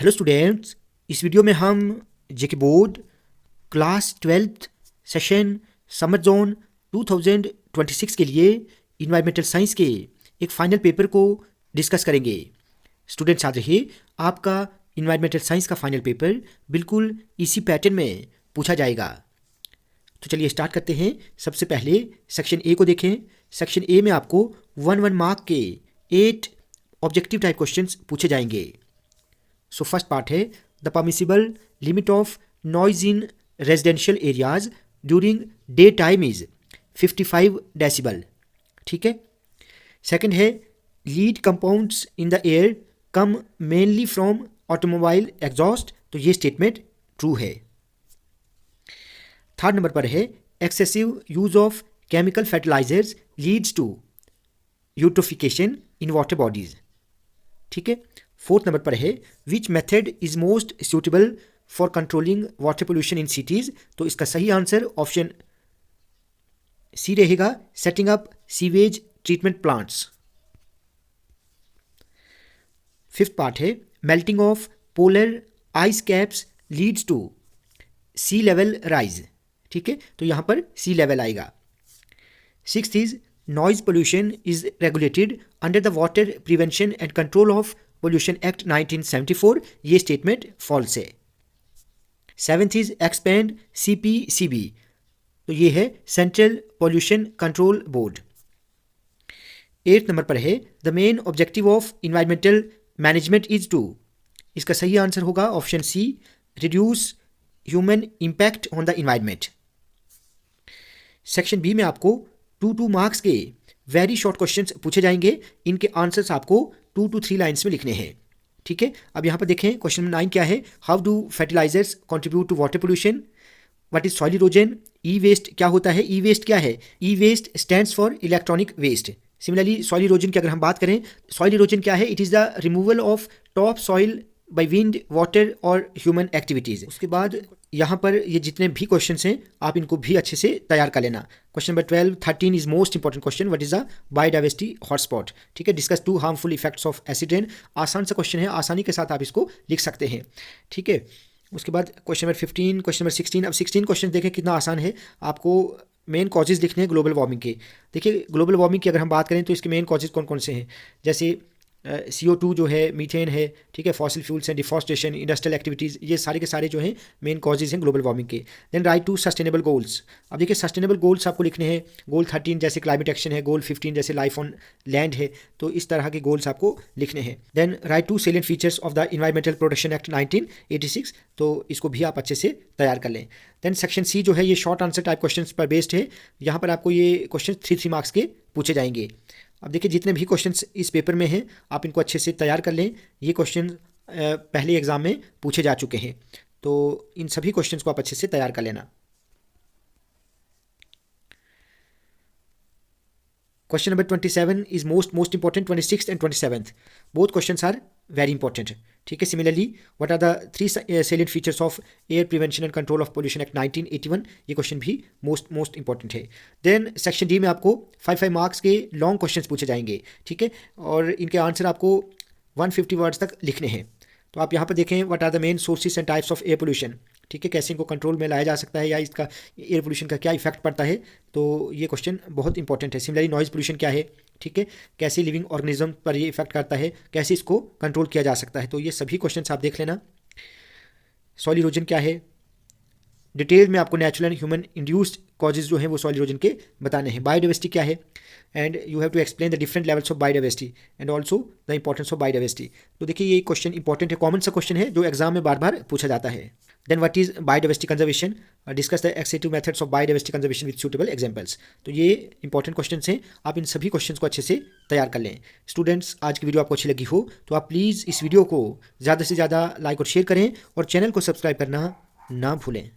Hello students, इस video में हम JK board class 12th session summer zone 2026 के लिए इन्वायरमेंटल साइंस के एक फाइनल पेपर को डिस्कस करेंगे। स्टूडेंट्स याद रहिए, आपका इन्वायरमेंटल साइंस का फाइनल पेपर बिल्कुल इसी पैटर्न में पूछा जाएगा। तो चलिए स्टार्ट करते हैं। सबसे पहले सेक्शन ए को देखें। सेक्शन ए में आपको 1 मार्क के 8 ऑब्जेक्टिव टाइप क्वेश्चंस पूछे जाएंगे। सो फर्स्ट पार्ट है the permissible limit of noise in residential areas during day time is 55 decibel. ठीक है। सेकंड है lead compounds in the air come mainly from automobile exhaust. तो ये statement true है। Third number पर है excessive use of chemical fertilisers leads to eutrophication in water bodies. ठीक है। फोर्थ नंबर पर है which method is most suitable for controlling water pollution in cities. तो इसका सही आंसर ऑप्शन सी रहेगा, setting up sewage treatment plants. Fifth part है melting of polar ice caps leads to sea level rise. ठीक है, तो यहां पर सी लेवल आएगा। Sixth is noise pollution is regulated under the water prevention and control of pollution act 1974। ये statement false है। Seventh is expand CPCB। तो ये है central pollution control board. Eighth number पर है the main objective of environmental management is to. इसका सही answer होगा option C, reduce human impact on the environment. Section B में आपको 2 मार्क्स के वेरी शॉर्ट क्वेश्चंस पूछे जाएंगे। इनके आंसर्स आपको 2 to 3 लाइन्स में लिखने हैं। ठीक है। अब यहाँ पर देखें क्वेश्चन नंबर 9 क्या है। How do fertilisers contribute to water pollution. What is soil erosion. E waste क्या होता है। ई वेस्ट क्या है। E waste stands for electronic waste. Similarly soil erosion की अगर हम बात करें, सॉइल इरोजन क्या है। It is the removal of top soil by wind, water और ह्यूमन एक्टिविटीज़। उसके बाद यहाँ पर ये जितने भी क्वेश्चंस हैं आप इनको भी अच्छे से तैयार कर लेना। Question number 12, 13 is most important question. What is the biodiversity hotspot. ठीक है। Discuss 2 harmful effects of acid rain. आसान सा क्वेश्चन है, आसानी के साथ आप इसको लिख सकते हैं। ठीक है। उसके बाद क्वेश्चन नंबर 15, क्वेश्चन नंबर 16। अब 16 क्वेश्चन देखें कितना आसान है। आपको मेन कॉजेज लिखने हैं ग्लोबल वार्मिंग के। देखिए ग्लोबल वार्मिंग की अगर हम बात करें तो इसके मेन कॉजेज कौन कौन से हैं, जैसे CO2 जो है, मीथेन है, ठीक है, फॉसिल फ्यूल्स हैं, डिफॉरेस्टेशन, इंडस्ट्रियल एक्टिविटीज़, ये सारे के सारे जो हैं मेन कॉजेज हैं ग्लोबल वार्मिंग के। Then write two sustainable goals. अब देखिए सस्टेनेबल गोल्स आपको लिखने हैं। गोल 13 जैसे क्लाइमेट एक्शन है, गोल 15 जैसे लाइफ ऑन लैंड है। तो इस तरह के गोल्स आपको लिखने हैं। Then write to salient features of the environmental protection act 1986। तो इसको भी आप अच्छे से तैयार कर लें। देन सेक्शन सी जो है ये शॉर्ट आंसर टाइप क्वेश्चन पर बेस्ड है। यहाँ पर आपको ये क्वेश्चन 3 मार्क्स के पूछे जाएंगे। अब देखिए जितने भी क्वेश्चंस इस पेपर में हैं आप इनको अच्छे से तैयार कर लें। ये क्वेश्चन पहले एग्जाम में पूछे जा चुके हैं, तो इन सभी क्वेश्चंस को आप अच्छे से तैयार कर लेना। Question number 27 is most important. 26th and 27th both questions are very important. ठीक है। Similarly what are the 3 salient features of air prevention and control of pollution act 1981। ये क्वेश्चन भी मोस्ट इंपॉर्टेंट है। देन सेक्शन डी में आपको 5 marks के long questions पूछे जाएंगे। ठीक है। और इनके आंसर आपको 150 वर्ड्स तक लिखने हैं। तो आप यहाँ पर देखें what are the main sources and types of air pollution. ठीक है, कैसे इनको कंट्रोल में लाया जा सकता है या इसका एयर पोल्यूशन का क्या इफेक्ट पड़ता है। तो ये क्वेश्चन बहुत इंपॉर्टेंट है। सिमिलरली नॉइज पोल्यूशन क्या है, ठीक है, कैसे लिविंग ऑर्गेनिज्म पर ये इफेक्ट करता है, कैसे इसको कंट्रोल किया जा सकता है। तो ये सभी क्वेश्चंस आप देख लेना। सॉइल इरोजन क्या है, डिटेल में आपको natural and human induced causes जो हैं वो सॉइल इरोजन के बताने हैं। बायोडाइवर्सिटी क्या है, and you have to explain the different levels of biodiversity and also the importance of biodiversity. तो देखिए ये क्वेश्चन इंपॉर्टेंट है, कॉमन सा क्वेश्चन है जो एग्जाम में बार बार पूछा जाता है। Then what is biodiversity conservation, discuss the excessive methods of biodiversity conservation with suitable examples. तो ये इंपॉर्टेंट क्वेश्चंस हैं, आप इन सभी क्वेश्चंस को अच्छे से तैयार कर लें। स्टूडेंट्स आज की वीडियो आपको अच्छी लगी हो तो आप प्लीज़ इस वीडियो को ज़्यादा से ज़्यादा लाइक और शेयर करें और चैनल को सब्सक्राइब करना ना भूलें।